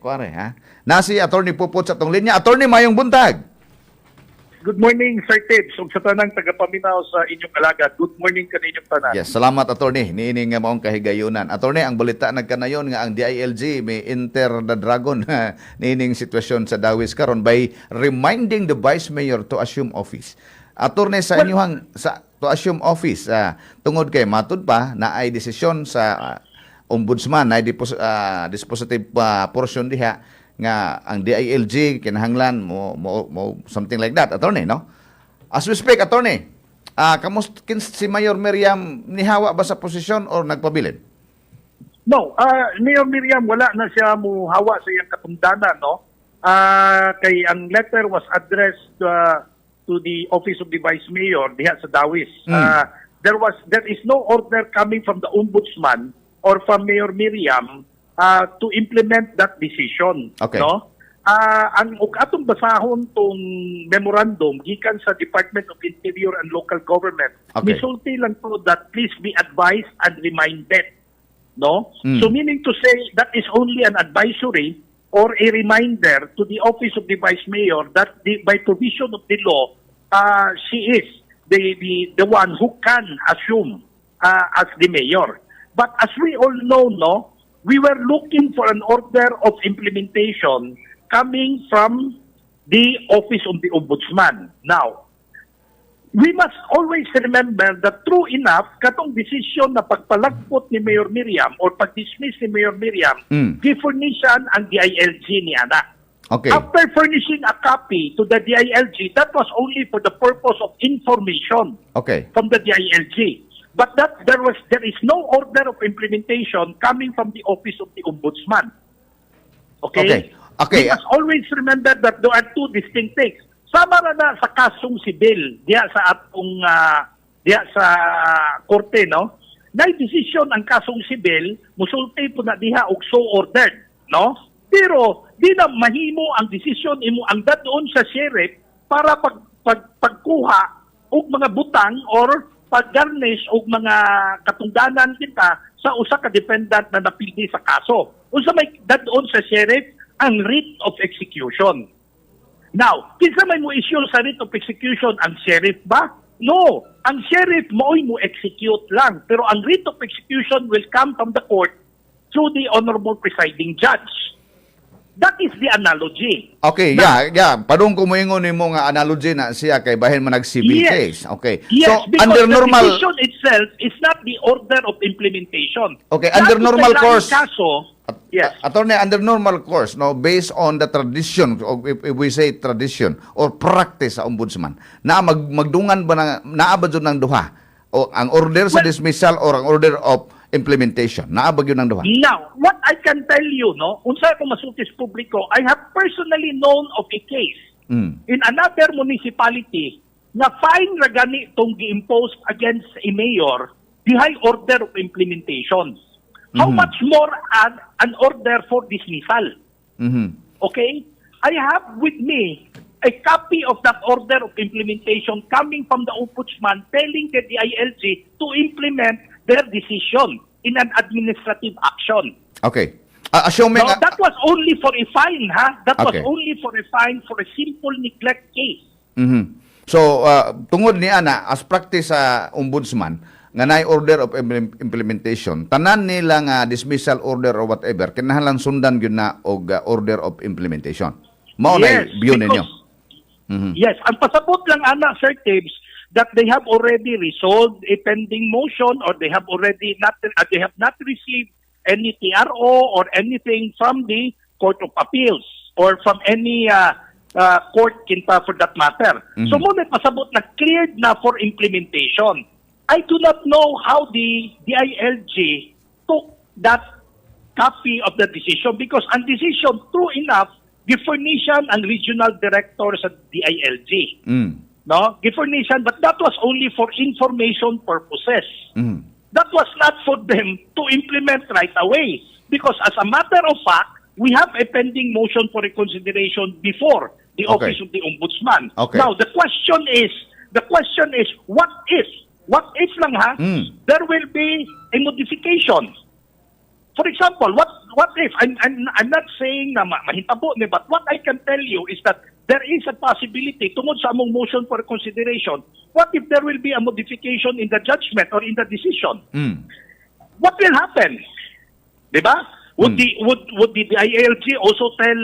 kuwari, ha? Nasi Attorney Puput sa tong linya. Attorney, mayong buntag. Good morning, Sir Tibbs. Ug sa tanang tagapaminaw sa inyong alagad. Good morning kaninyong tanan. Yes, salamat Attorney. Niining nga maong kahigayunan. Attorney, ang balita nagkanayon nga ang DILG may enter the dragon niining sitwasyon sa Dawis karon by reminding the Vice Mayor to assume office. Attorney, sa inyong to assume office, tungod kay matud pa na ay desisyon sa ombudsman na dispositive portion diha nga ang DILG kinahanglan mo something like that, Attorney, no? As we speak, Attorney, kamusta si Mayor Miriam nihawa ba sa posisyon or nagpabilin? No, Mayor Miriam, wala na siya muhawa sa iyang katungdanan, no? Kay ang letter was addressed to the Office of the Vice Mayor diha sa Dawis. There is no order coming from the Ombudsman or from Mayor Miriam to implement that decision. Okay. No? Ang atong basahon tong memorandum gikan sa Department of Interior and Local Government, Okay. misulti lang to that please be advised and reminded. No? So meaning to say that is only an advisory or a reminder to the Office of the Vice Mayor that by provision of the law, she is the one who can assume as the mayor. But as we all know, no, we were looking for an order of implementation coming from the Office of the Ombudsman. Now, we must always remember that true enough, katong desisyon na pagpalagpot ni Mayor Miriam or pag-dismiss ni Mayor Miriam, gifurnishan ang DILG ni Ana. Okay. After furnishing a copy to the DILG, that was only for the purpose of information Okay. from the DILG. But there is no order of implementation coming from the Office of the Ombudsman. Okay? Okay. We must always remember that there are two distinct things. Sama na sa kasong sibil diya sa atong diya sa korte, no? Na desisyon ang kasong sibil, musulti po na diha og so ordered, no? Pero di na mahimo ang desisyon imo ang dadon sa sheriff para pagkuha og mga butang or pag-garnish og mga katungdanan kita sa usa ka defendant na napildi sa kaso. Unsa may dadon sa sheriff ang writ of execution. Now, kinsa may mo issue sa writ of execution ang sheriff ba? No, ang sheriff mooy mo execute lang, pero ang writ of execution will come from the court through the honorable presiding judge. That is the analogy. Okay, yeah. Padung ko moingon nimo nga analogy na siya kay bahin man nag-civil case. Okay. Yes, So because under the normal decision itself is not the order of implementation. Okay, under Dapat normal sa course. Kaso, yes. Attorney, under normal course, no, based on the tradition, or if we say tradition or practice sa ombudsman, na magdungan ba naabad yun ng duha? O ang order sa dismissal or ang order of implementation, naabag yun ng duha? Now, what I can tell you, no, unsa ko masultis publiko, I have personally known of a case in another municipality na fine ra gani itong gi-impose against a mayor, the high order of implementation. How much more an order for dismissal? Okay? I have with me a copy of that order of implementation coming from the Ombudsman telling the DILG to implement their decision in an administrative action. Okay. Assuming No, that was only for a fine, ha? That was Okay. only for a fine for a simple neglect case. So, tungod ni ana as practice sa ombudsman nga nay order of implementation, tanan nila nga dismissal order or whatever kinahanglan sundan gyud na og order of implementation. Mao na view ninyo. Yes, ang pasabot lang ana, Sir Tibbs, that they have already resolved a pending motion or they have not received any TRO or anything from the Court of Appeals or from any court kinta for that matter. So muna pasabot na cleared na for implementation. I do not know how the DILG took that copy of the decision because ang decision, true enough, gifurnishan ang regional director sa DILG. No? Gifurnishan, but that was only for information purposes. That was not for them to implement right away. Because as a matter of fact, we have a pending motion for reconsideration before the Office of the Ombudsman. Okay. Now, the question is, what if lang ha, there will be a modification for example, what if I'm not saying na mahitabo ni, but what I can tell you is that there is a possibility tungod sa among motion for consideration. What if there will be a modification in the judgment or in the decision? What will happen? Diba? Would the IALG also tell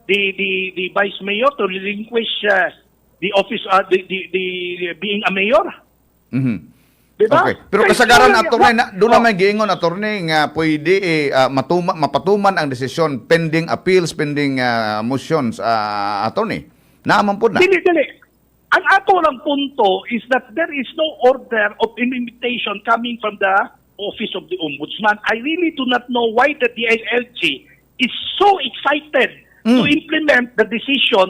the vice mayor to relinquish the office, the being a mayor? Diba? Okay. Pero kasagaran attorney, doon naman giingon attorney nga pwede mapatuman ang desisyon pending appeals, pending motions attorney. Naaman po na. Dili. Ang ato lang punto is that there is no order of implementation coming from the Office of the Ombudsman. I really do not know why the DILG is so excited to implement the decision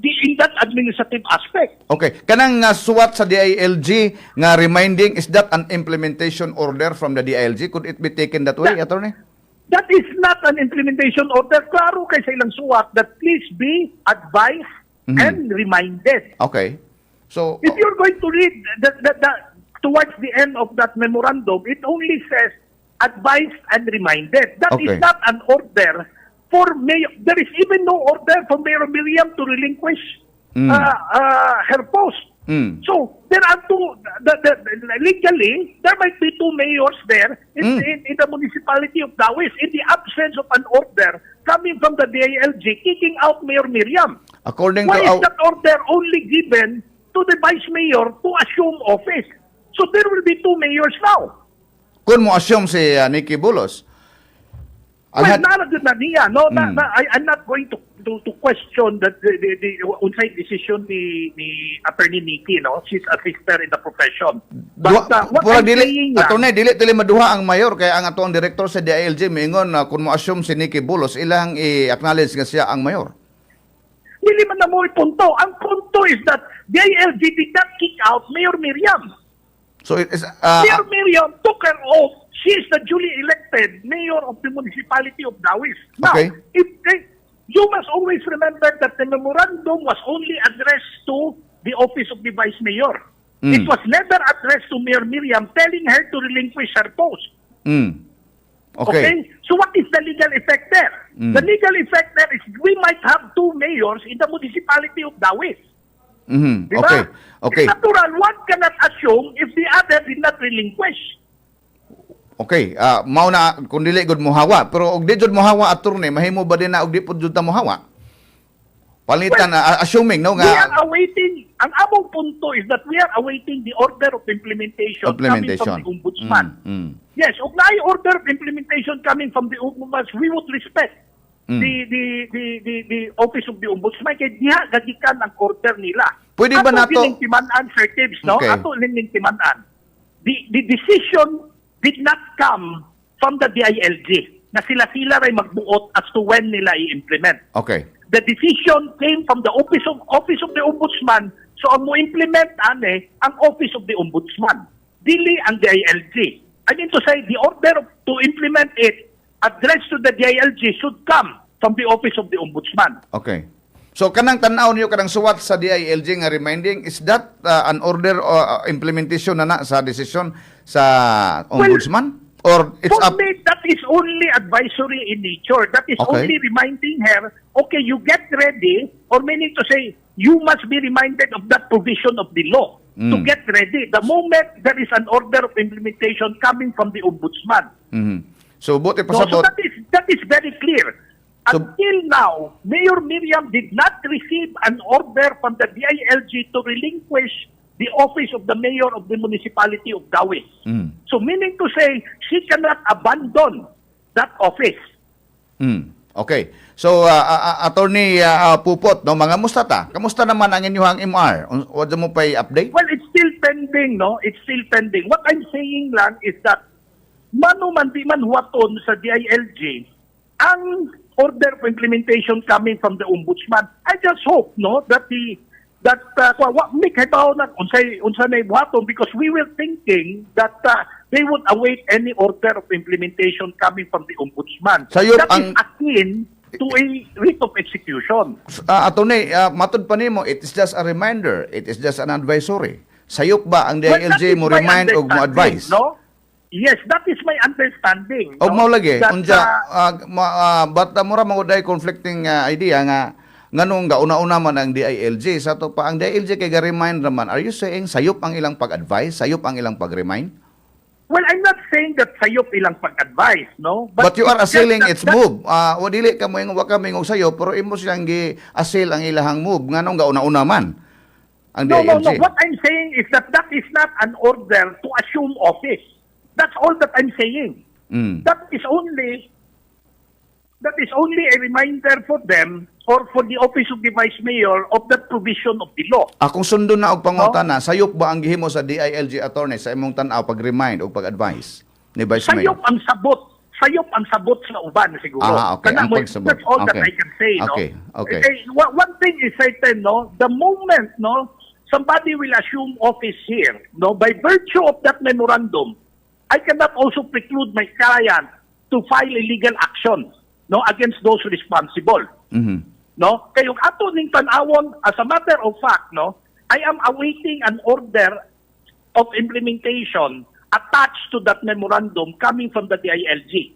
in that administrative aspect. Okay. Kanang suwat sa DILG nga reminding, is that an implementation order from the DILG? Could it be taken that way, attorney? That is not an implementation order. Klaro kay sa ilang suwat that please be advised and reminded. Okay. So, If you're going to read towards the end of that memorandum, it only says advised and reminded. That is Okay. not an order for Mayor. There is even no order for Mayor Miriam to relinquish her post. So there are two. Legally, there might be two mayors there in the municipality of Dawis in the absence of an order coming from the DILG kicking out Mayor Miriam. according Why to is that order only given to the vice mayor to assume office? So there will be two mayors now. kung mo assume si Nikki Bulos, Well, nalagod na niya. No, I'm not going to question that the unsay decision ni Attorney Nikki. No, she's a sister in the profession. But what I'm saying lang, attorney, dili maduha ang mayor kaya ang atong director sa DILG mingon na kung mo assume si Nikki Bulos, ilang i-acknowledge nga siya ang mayor. hindi man na mo punto. Ang punto is that the ILG did not kick out Mayor Miriam. So it is Mayor Miriam took her off. She is the duly elected mayor of the municipality of Dawis. Now, Okay. You must always remember that the memorandum was only addressed to the office of the vice mayor. It was never addressed to Mayor Miriam, telling her to relinquish her post. Okay. So what is the legal effect there? The legal effect there is we might have two mayors in the municipality of Dawis. Diba? Okay. Okay. It's natural, one cannot assume if the other did not relinquish. Okay, mao na kung dili gud mohawa, pero og di jud mohawa attorney, mahimo ba din na og di pud jud ta mohawa? Palitan assuming no We are nga awaiting, ang among punto is that we are awaiting the order of implementation, coming from the Ombudsman. Yes, ug naay order of implementation coming from the Ombudsman, we would respect the office of the Ombudsman kay diha gagikan ang order nila. Pwede ba nato timanan, Sir Tibbs, no? Okay. Ato lining timanan. The decision did not come from the DILG na sila ray magbuot as to when nila i-implement. Okay. The decision came from the office of the Ombudsman, so ang mo implement ang office of the Ombudsman, dili ang DILG. I mean to say, the order to implement it addressed to the DILG should come from the office of the Ombudsman. Okay. So kanang tan-aw niyo kanang suwat sa DILG nga reminding, is that an order or implementation na sa decision sa Ombudsman? Or it's For up? me, that is only advisory in nature. That is Okay. only reminding her, okay, you get ready, or meaning to say, you must be reminded of that provision of the law to get ready. The moment there is an order of implementation coming from the Ombudsman. So buti pa No, so sabot. that is very clear. So- Until now, Mayor Miriam did not receive an order from the DILG to relinquish the office of the mayor of the municipality of Dawis. So meaning to say, she cannot abandon that office. Okay. So attorney Pupot, no, mga musta ta? Kamusta naman ang inyong MR? What mo pa update? Well, it's still pending, no? It's still pending. What I'm saying lang is that mano man di man huwaton sa DILG ang order of implementation coming from the Ombudsman. I just hope, no, that what make habaw na unsay na buhaton, because we were thinking that they would await any order of implementation coming from the Ombudsman. Sayop That is ang- akin to a writ of execution. Attorney, matud pa nimo, it is just a reminder. It is just an advisory. Sayop ba ang Well, that DILG is mo my remind o mo understanding, advise? No? Yes, that is my understanding. Og mao lagi That, unja bata mura manguday conflicting idea nga nganong gauna-una man ang DILG sa to pa ang DILG kay ga-remind raman. Are you saying sayop ang ilang pag-advise, sayop ang ilang pag-remind? well, I'm not saying that sayop ilang pag-advise, no? But you are it's just assailing that- its move. Wa dili ka mo wa ka mingog sayo pero imo silang gi-assail ang ilahang move nganong gauna-una man ang No. DILG. What I'm saying is that is not an order to assume office. That's all that I'm saying. Mm. That is only a reminder for them or for the Office of the Vice Mayor of the provision of the law. Akong sundo na og pangutana, sayop ba ang gihimo sa DILG attorney sa imong tan-aw pag-remind o pag-advise ni Vice Mayor? Sayop ang sabot sa uban siguro. Okay. Kana Ang mo, pagsabot. that's all that Okay. I can say, no? Okay. One thing is certain, no? The moment, no, somebody will assume office here, no, by virtue of that memorandum, I cannot also preclude my client to file a legal action, no, against those responsible. Mhm. No? Kayong ato ning tan-awon, as a matter of fact, no, I am awaiting an order of implementation attached to that memorandum coming from the DILG,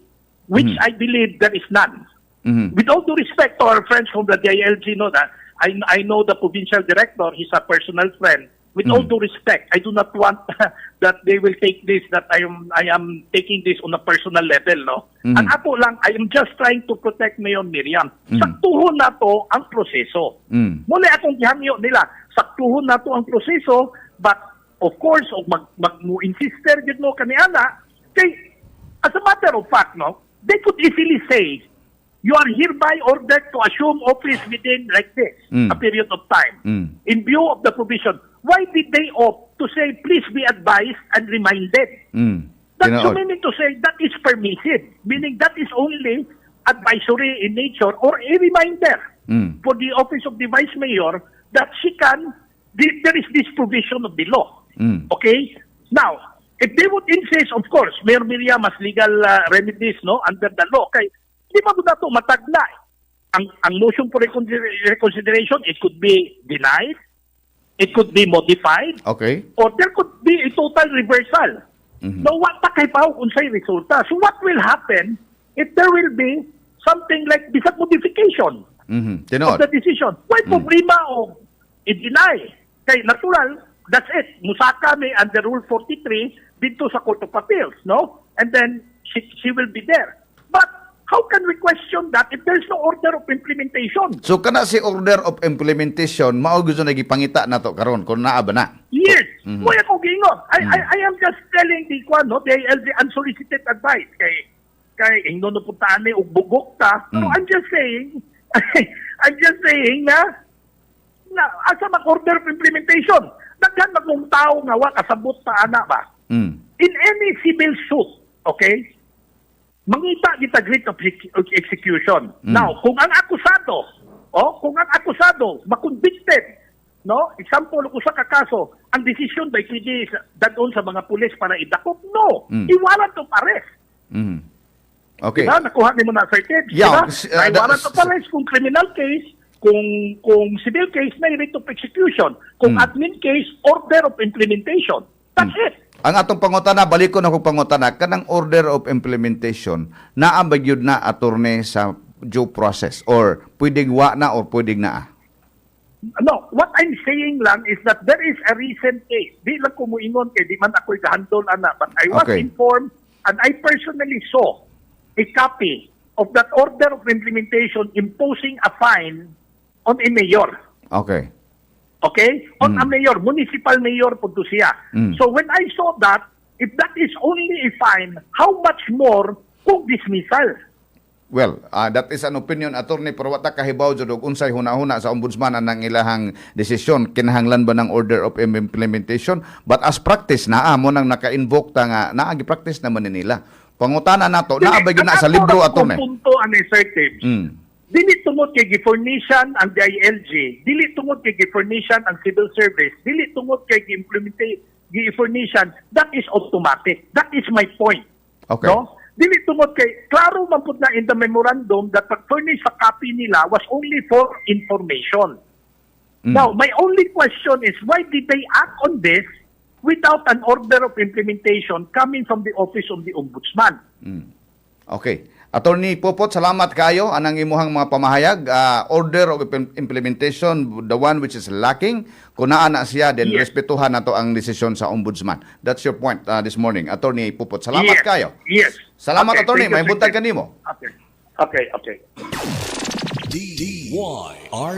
which I believe there is none. Mhm. With all due respect to our friends from the DILG, no, that I know the provincial director, he's a personal friend. With all due respect, I do not want that they will take this, that I am taking this on a personal level, no? Ang ato lang, I am just trying to protect Mayor Miriam. Saktuhon na to ang proseso. Muli akong gihangyo nila, saktuhon na to ang proseso, but of course, mag-insister yun mo kaniana, kay, as a matter of fact, no, they could easily say, you are hereby ordered to assume office within like this, a period of time, in view of the provision. Why did they opt to say, please be advised and reminded? That's so meaning to say that is permissive, meaning that is only advisory in nature or a reminder for the Office of the Vice Mayor that there is this provision of the law. Okay? Now, if they would insist, of course, Mayor Miriam has legal remedies, no, under the law. Kay, di ba na ito matagna? Ang motion for reconsideration, it could be denied, it could be modified, Okay. or there could be a total reversal. No, what pa kay pao kung sa'y resulta? So what will happen if there will be something like bisag modification Mhm. of Tinuod. the decision? Why problema o i-deny? Kay natural, that's it. Musaka may under Rule 43 dito sa Court of Appeals, no? And then she will be there. But how can we question that if there's no order of implementation? So kana si order of implementation mao gusto nagipangita nato karon kung naa ba na. Yes. Kuya ko gingon. I am just telling the DILG unsolicited advice kay ingno no puntaan ni og bugok ta. So I'm just saying na asa mag-order of implementation. Daghan magmong tao nga wa kasabot ta ana ba. In any civil suit, okay? Mangita kita grid of execution. Now, kung ang akusado makonvicted, no? Example ko sa kakaso, ang decision by pwede dadon sa mga pulis para idakop, no. I-warrant of arrest. Okay. Diba? Nakuha ni mo na Sir Ted. Yeah, Diba? Warrant of arrest kung criminal case, kung civil case, may writ of execution. Kung admin case, order of implementation. That's it. Ang atong pangutana, balikon ako pangutana, kanang order of implementation, naa ba gyud na attorney sa due process or pwedeng wa na or pwedeng naa? No, what I'm saying lang is that there is a recent case. Di lang ko muingon kay di man ako'y gahandol ana, but I was Okay. informed and I personally saw a copy of that order of implementation imposing a fine on a mayor. Okay. Okay? On a mayor, municipal mayor po to siya. So when I saw that, if that is only a fine, how much more kung dismissal? Well, that is an opinion, attorney, pero wata kahibaw jud og unsay hunahuna sa ombudsman ang ilahang desisyon kinahanglan ba ng order of implementation, but as practice naa mo nang naka-invoke ta nga naa gi-practice naman ni nila. Pangutana nato, naa ba gyud na sa libro, attorney? Ang punto ani Sir Tibbs, dili tungod kay gifurnishan ang DILG, dili tungod kay gifurnishan ang civil service, dili tungod kay gifurnishan, that is automatic. That is my point. Okay. No? Dili tungod kay klaro man pud na in the memorandum that pag-furnish sa copy nila was only for information. Now, my only question is why did they act on this without an order of implementation coming from the Office of the Ombudsman. Okay. Attorney Popot, salamat kayo anang imuhang mga pamahayag. Order of implementation, the one which is lacking, kung naa na siya, then Yes. respetuhan nato ang desisyon sa ombudsman. That's your point this morning. Attorney Popot, salamat Yes. kayo. Yes. Salamat, Okay, attorney. thank you, May buntag Sir. kanimo. Okay. Okay, okay. DYR